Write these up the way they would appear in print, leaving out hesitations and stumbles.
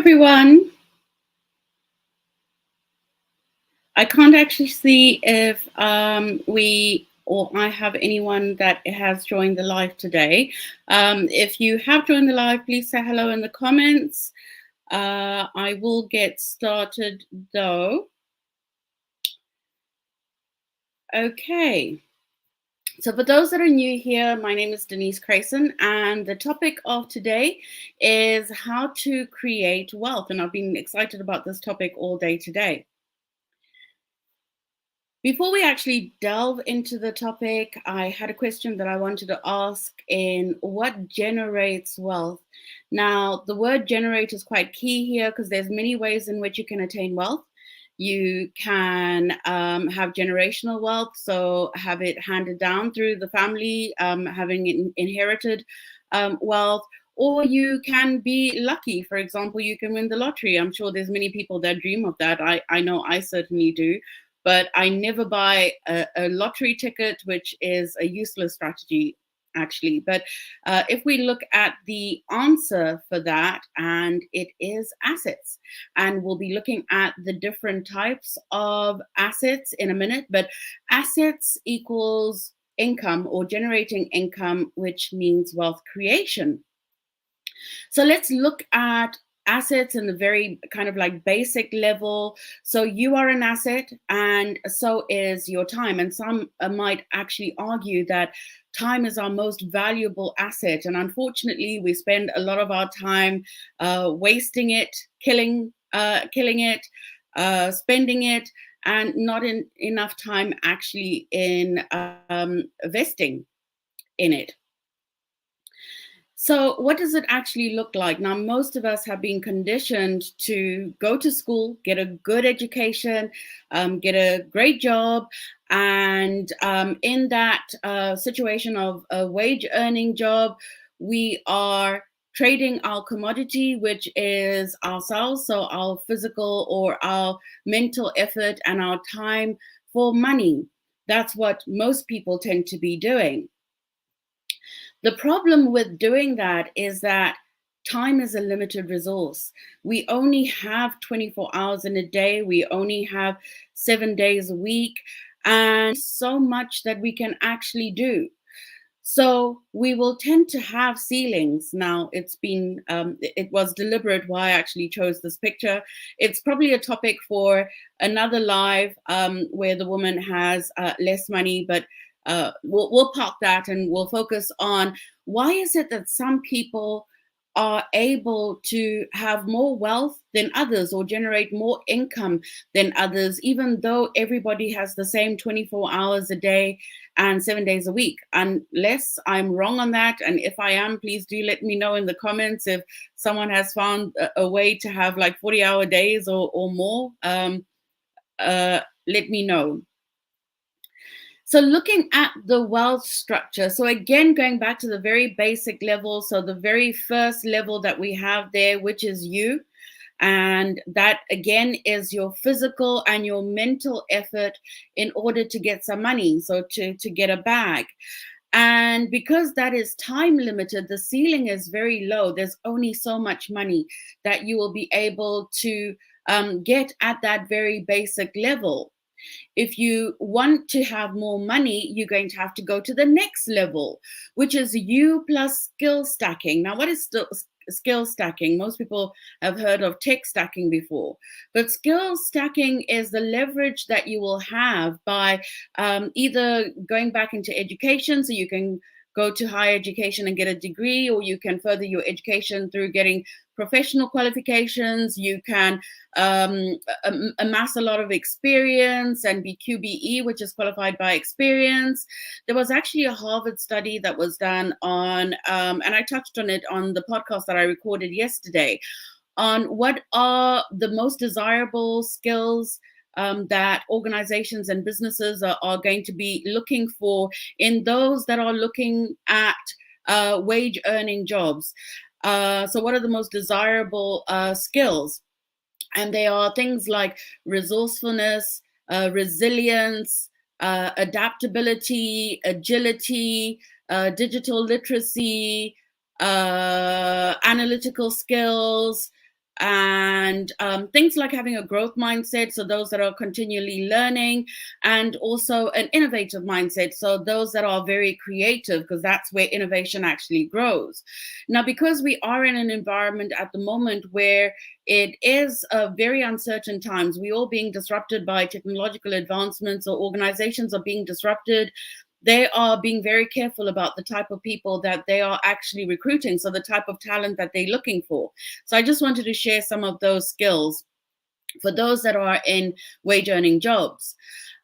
everyone. I can't actually see if we or I have anyone that has joined the live today. If you have joined the live, please say hello in the comments. I will get started though. Okay. So for those that are new here, my name is Denise Crayson, and the topic of today is how to create wealth. And I've been excited about this topic all day today. Before we actually delve into the topic, I had a question that I wanted to ask in what generates wealth. Now, the word generate is quite key here because there's many ways in which you can attain wealth. You can have generational wealth, so have it handed down through the family, having inherited wealth, or you can be lucky. For example, you can win the lottery. I'm sure there's many people that dream of that. I know I certainly do, but I never buy a lottery ticket, which is a useless strategy, actually. But if we look at the answer for that, and it is assets, and we'll be looking at the different types of assets in a minute, but assets equals income or generating income, which means wealth creation. So let's look at assets in the very kind of like basic level. So you are an asset, and so is your time. And some might actually argue that time is our most valuable asset. And unfortunately, we spend a lot of our time wasting it, killing it, spending it, and not enough time actually in investing in it. So, what does it actually look like? Now, most of us have been conditioned to go to school, get a good education, get a great job. And in that situation of a wage earning job, we are trading our commodity, which is ourselves, so our physical or our mental effort and our time for money. That's what most people tend to be doing. The problem with doing that is that time is a limited resource. We only have 24 hours in a day, we only have 7 days a week, and so much that we can actually do. So we will tend to have ceilings. Now, it was deliberate why I actually chose this picture. It's probably a topic for another live where the woman has less money, but we'll park that and we'll focus on why is it that some people are able to have more wealth than others or generate more income than others, even though everybody has the same 24 hours a day and 7 days a week. Unless I'm wrong on that, and if I am, please do let me know in the comments if someone has found a way to have like 40-hour days or more. Let me know. So looking at the wealth structure, so again, going back to the very basic level, so the very first level that we have there, which is you, and that again is your physical and your mental effort in order to get some money, so to get a bag. And because that is time limited, the ceiling is very low. There's only so much money that you will be able to get at that very basic level. If you want to have more money, you're going to have to go to the next level, which is you plus skill stacking. Now, what is skill stacking? Most people have heard of tech stacking before, but skill stacking is the leverage that you will have by either going back into education, so you can go to higher education and get a degree, or you can further your education through getting professional qualifications. You can amass a lot of experience and be QBE, which is qualified by experience. There was actually a Harvard study that was done on, and I touched on it on the podcast that I recorded yesterday, on what are the most desirable skills that organizations and businesses are going to be looking for in those that are looking at wage earning jobs. So what are the most desirable skills? And they are things like resourcefulness, resilience, adaptability, agility, digital literacy, analytical skills, and things like having a growth mindset, so those that are continually learning, and also an innovative mindset, so those that are very creative, because that's where innovation actually grows. Now, because we are in an environment at the moment where it is very uncertain times, we all being disrupted by technological advancements, or organizations are being disrupted, they are being very careful about the type of people that they are actually recruiting, so the type of talent that they're looking for. So I just wanted to share some of those skills for those that are in wage earning jobs.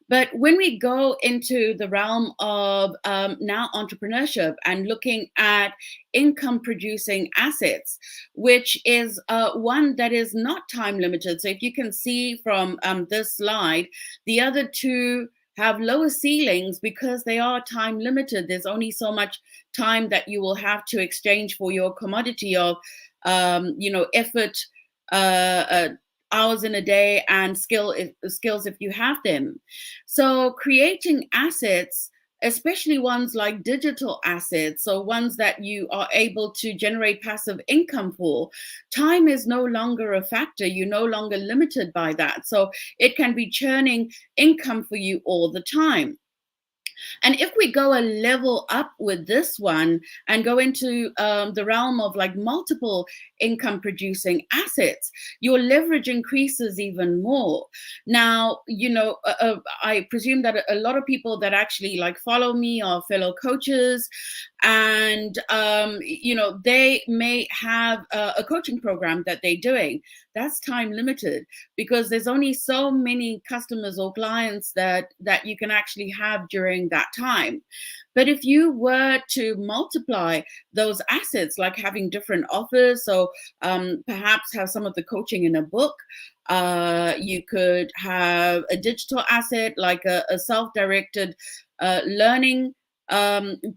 But when we go into the realm of now entrepreneurship and looking at income producing assets, which is one that is not time limited. So if you can see from this slide, the other two have lower ceilings because they are time limited. There's only so much time that you will have to exchange for your commodity of, effort, uh, hours in a day, and skills if you have them. So creating assets, especially ones like digital assets, so ones that you are able to generate passive income for, time is no longer a factor. You're no longer limited by that. So it can be churning income for you all the time. And if we go a level up with this one and go into the realm of like multiple income producing assets, your leverage increases even more. Now, I presume that a lot of people that actually like follow me are fellow coaches, and they may have a coaching program that they're doing. That's time limited because there's only so many customers or clients that you can actually have during that time. But if you were to multiply those assets, like having different offers, so perhaps have some of the coaching in a book, you could have a digital asset like a self-directed learning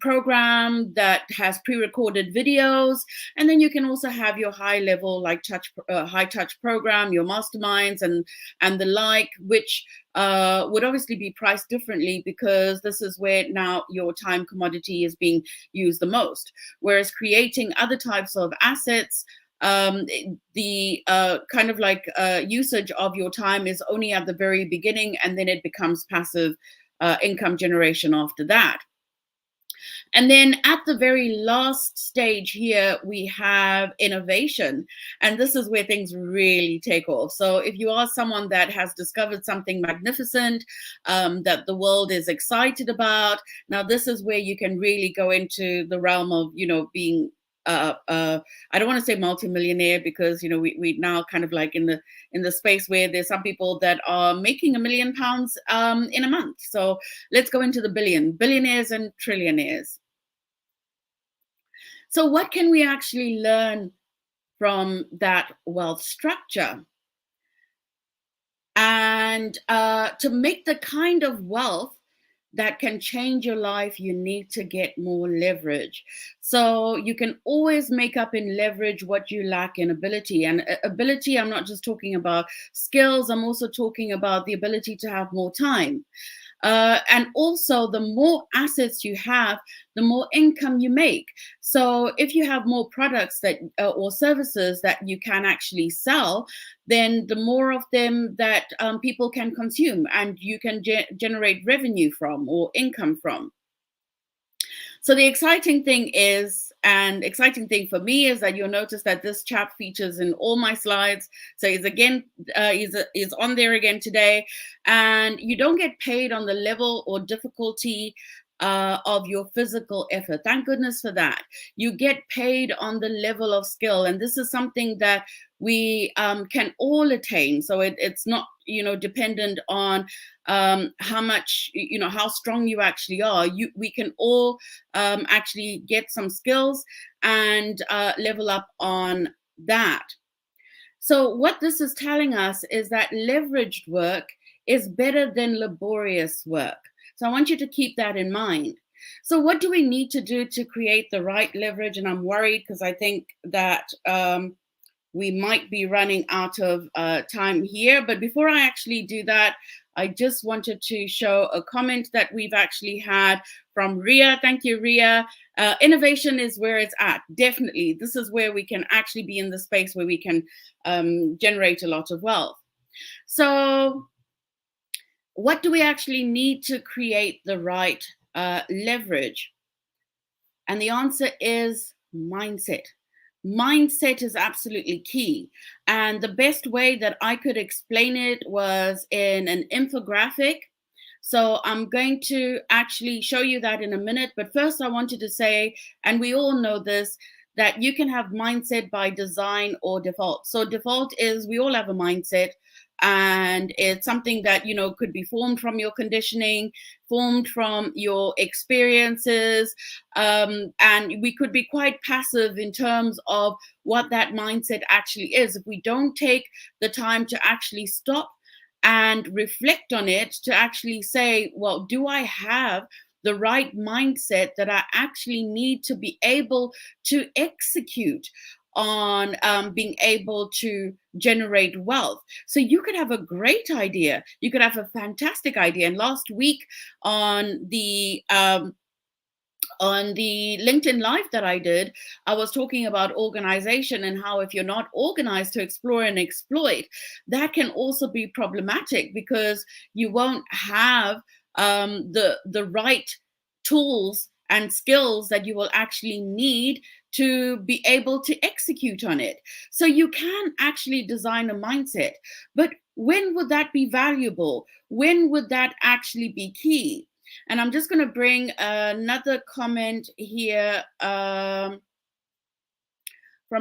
program that has pre-recorded videos, and then you can also have your high level like high touch program, your masterminds and the like, which would obviously be priced differently because this is where now your time commodity is being used the most. Whereas creating other types of assets, the kind of like usage of your time is only at the very beginning, and then it becomes passive income generation after that. And then at the very last stage here, we have innovation. And this is where things really take off. So if you are someone that has discovered something magnificent, that the world is excited about, now this is where you can really go into the realm of, being I don't want to say multimillionaire, because we now kind of like in the space where there's some people that are making £1 million in a month. So let's go into the billionaires and trillionaires. So what can we actually learn from that wealth structure? And to make the kind of wealth that can change your life, you need to get more leverage. So you can always make up in leverage what you lack in ability. And ability, I'm not just talking about skills, I'm also talking about the ability to have more time. And also, the more assets you have, the more income you make. So if you have more products that or services that you can actually sell, then the more of them that people can consume and you can generate revenue from or income from. So the exciting thing for me is that you'll notice that this chap features in all my slides. So he's on there again today, and you don't get paid on the level or difficulty of your physical effort. Thank goodness for that. You get paid on the level of skill, and this is something that we can all attain. So it's not dependent on how much how strong you actually are. We can all actually get some skills and level up on that. So what this is telling us is that leveraged work is better than laborious work. So I want you to keep that in mind. So what do we need to do to create the right leverage? And I'm worried because I think that we might be running out of time here. But before I actually do that, I just wanted to show a comment that we've actually had from Ria. Thank you, Ria. Innovation is where it's at. Definitely. This is where we can actually be in the space where we can generate a lot of wealth. So, what do we actually need to create the right leverage? And the answer is mindset. Mindset is absolutely key. And the best way that I could explain it was in an infographic. So I'm going to actually show you that in a minute. But first, I wanted to say, and we all know this, that you can have mindset by design or default. So default is we all have a mindset, and it's something that could be formed from your conditioning, formed from your experiences, and we could be quite passive in terms of what that mindset actually is if we don't take the time to actually stop and reflect on it, to actually say, well, do I have the right mindset that I actually need to be able to execute on being able to generate wealth? So you could have a great idea, you could have a fantastic idea. And last week on the LinkedIn Live that I did, I was talking about organization and how if you're not organized to explore and exploit, that can also be problematic because you won't have the right tools and skills that you will actually need to be able to execute on it. So you can actually design a mindset, but when would that be valuable? When would that actually be key? And I'm just going to bring another comment here from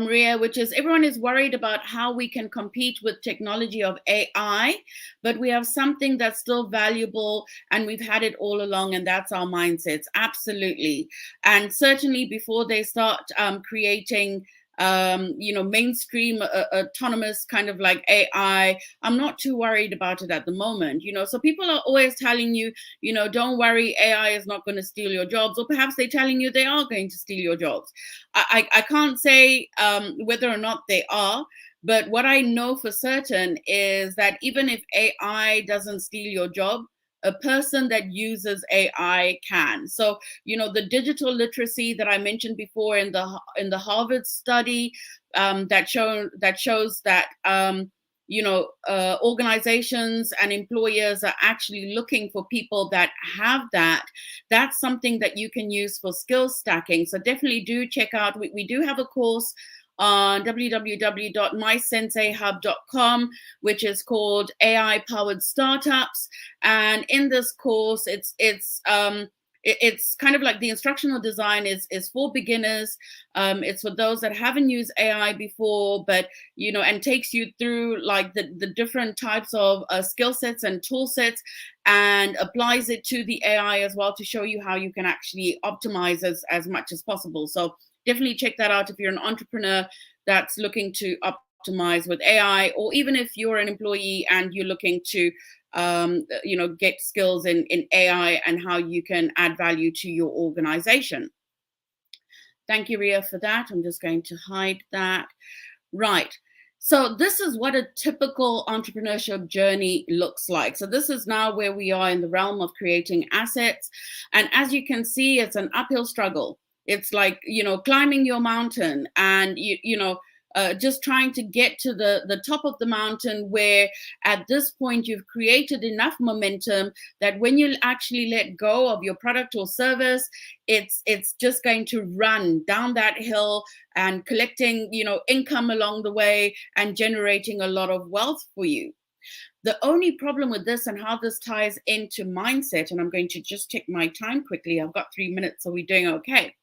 Ria, which is everyone is worried about how we can compete with technology of AI, but we have something that's still valuable and we've had it all along, and that's our mindsets. Absolutely. And certainly before they start creating mainstream autonomous kind of like AI, I'm not too worried about it at the moment. So people are always telling you, don't worry, AI is not going to steal your jobs, or perhaps they're telling you they are going to steal your jobs. I can't say whether or not they are, but what I know for certain is that even if AI doesn't steal your job, a person that uses AI can. So, the digital literacy that I mentioned before in the Harvard study that shows that organizations and employers are actually looking for people that have that. That's something that you can use for skill stacking. So definitely do check out. We do have a course on www.mysenseihub.com, which is called AI Powered Startups. And in this course, it's kind of like the instructional design is for beginners. It's for those that haven't used AI before, but and takes you through like the different types of skill sets and tool sets, and applies it to the AI as well to show you how you can actually optimize as much as possible. So definitely check that out if you're an entrepreneur that's looking to optimize with AI, or even if you're an employee and you're looking to get skills in AI and how you can add value to your organization. Thank you, Ria, for that. I'm just going to hide that. Right. So this is what a typical entrepreneurship journey looks like. So this is now where we are in the realm of creating assets. And as you can see, it's an uphill struggle. It's like, climbing your mountain, and just trying to get to the top of the mountain, where at this point you've created enough momentum that when you actually let go of your product or service, it's just going to run down that hill and collecting income along the way and generating a lot of wealth for you. The only problem with this and how this ties into mindset, and I'm going to just take my time quickly, I've got 3 minutes, so we're doing okay.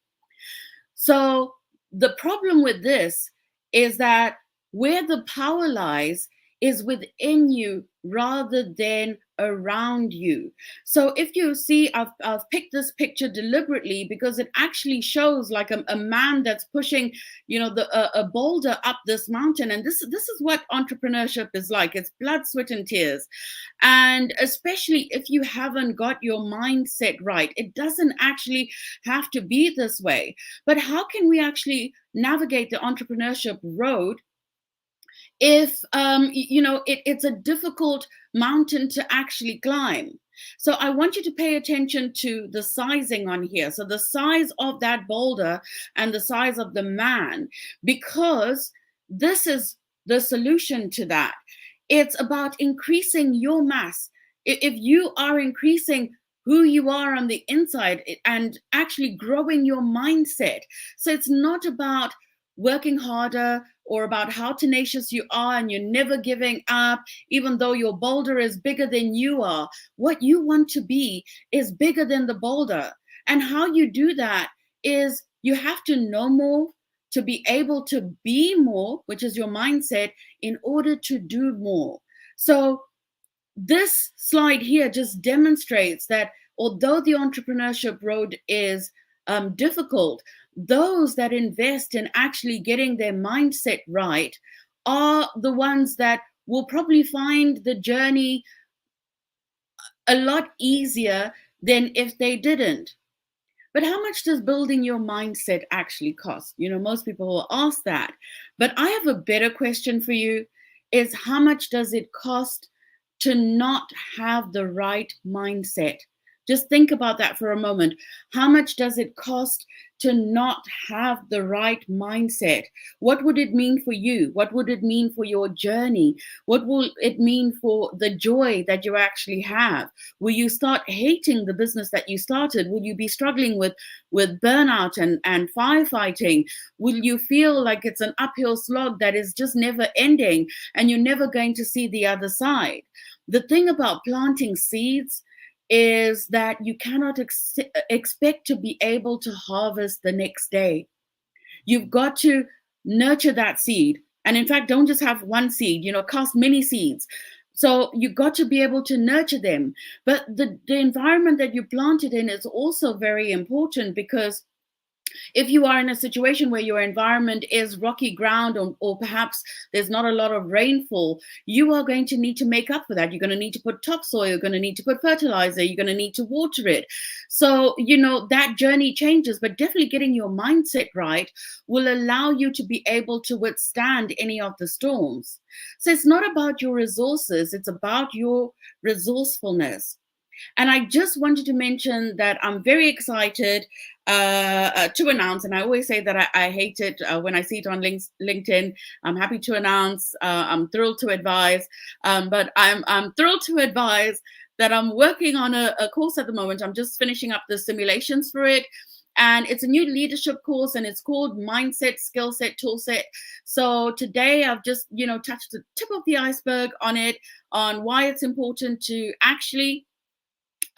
So the problem with this is that where the power lies is within you rather than around you. So if you see, I've picked this picture deliberately because it actually shows like a man that's pushing, a boulder up this mountain. And this is what entrepreneurship is like. It's blood, sweat, and tears. And especially if you haven't got your mindset right, it doesn't actually have to be this way. But how can we actually navigate the entrepreneurship road if it's a difficult mountain to actually climb. So I want you to pay attention to the sizing on here, so the size of that boulder and the size of the man, because this is the solution to that. It's about increasing your mass. If you are increasing who you are on the inside and actually growing your mindset, so it's not about working harder or about how tenacious you are and you're never giving up, even though your boulder is bigger than you are. What you want to be is bigger than the boulder. And how you do that is you have to know more to be able to be more, which is your mindset, in order to do more. So this slide here just demonstrates that although the entrepreneurship road is difficult, those that invest in actually getting their mindset right are the ones that will probably find the journey a lot easier than if they didn't. But how much does building your mindset actually cost? Most people will ask that. But I have a better question for you, is how much does it cost to not have the right mindset? Just think about that for a moment. How much does it cost to not have the right mindset? What would it mean for you? What would it mean for your journey? What will it mean for the joy that you actually have? Will you start hating the business that you started? Will you be struggling with burnout and firefighting? Will you feel like it's an uphill slog that is just never ending and you're never going to see the other side? The thing about planting seeds is that you cannot expect to be able to harvest the next day. You've got to nurture that seed. And in fact, don't just have one seed, cast many seeds. So you've got to be able to nurture them. But the environment that you planted in is also very important, because if you are in a situation where your environment is rocky ground, or perhaps there's not a lot of rainfall, you are going to need to make up for that. You're going to need to put topsoil, you're going to need to put fertilizer, you're going to need to water it. So, that journey changes, but definitely getting your mindset right will allow you to be able to withstand any of the storms. So it's not about your resources, it's about your resourcefulness. And I just wanted to mention that I'm very excited to announce, and I always say that I hate it when I see it on LinkedIn. I'm happy to announce, I'm thrilled to advise, but I'm thrilled to advise that I'm working on a course at the moment. I'm just finishing up the simulations for it. And it's a new leadership course, and it's called Mindset, Skill Set, Tool Set. So today I've just, touched the tip of the iceberg on it, on why it's important to actually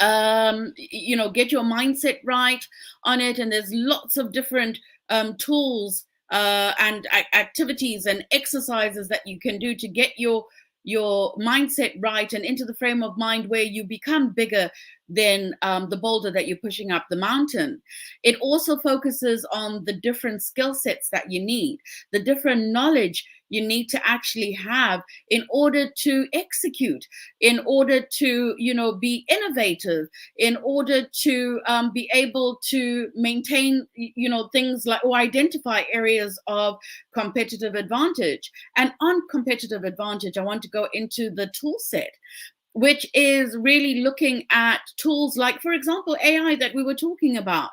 get your mindset right on it. And there's lots of different tools and activities and exercises that you can do to get your mindset right and into the frame of mind where you become bigger than the boulder that you're pushing up the mountain. It also focuses on the different skill sets that you need, the different knowledge you need to actually have in order to execute, in order to be innovative, in order to be able to maintain things like, or identify areas of competitive advantage. And on competitive advantage, I want to go into the tool set, which is really looking at tools like, for example, AI that we were talking about,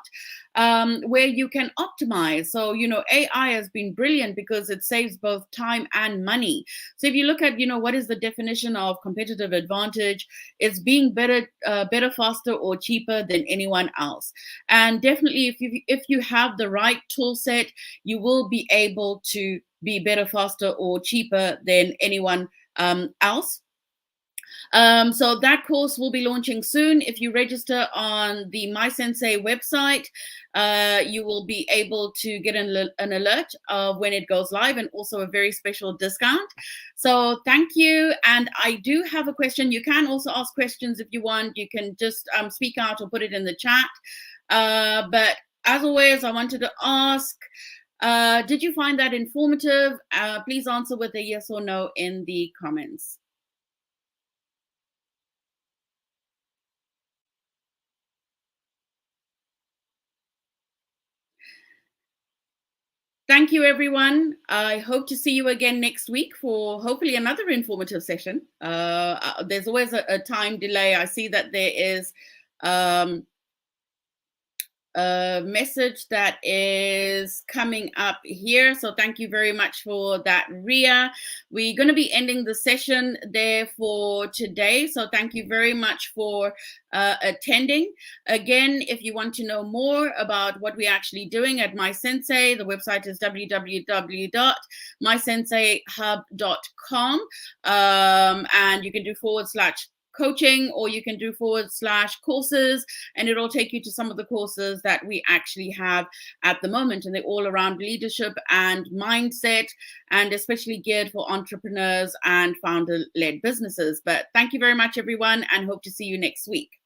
where you can optimize. So, AI has been brilliant because it saves both time and money. So if you look at, what is the definition of competitive advantage, it's being better, faster, or cheaper than anyone else. And definitely, if you have the right tool set, you will be able to be better, faster, or cheaper than anyone else. So that course will be launching soon. If you register on the MySensei website, you will be able to get an alert of when it goes live, and also a very special discount. So thank you. And I do have a question. You can also ask questions if you want. You can just speak out or put it in the chat. But as always, I wanted to ask, did you find that informative? Please answer with a yes or no in the comments. Thank you, everyone. I hope to see you again next week for hopefully another informative session. There's always a time delay. I see that there is um, a message that is coming up here. So thank you very much for that, Ria. We're going to be ending the session there for today. So thank you very much for attending. Again, if you want to know more about what we're actually doing at MySensei, the website is www.mysenseihub.com. And you can do /coaching, or you can do /courses, and it'll take you to some of the courses that we actually have at the moment, and they're all around leadership and mindset, and especially geared for entrepreneurs and founder-led businesses. But thank you very much, everyone, and hope to see you next week.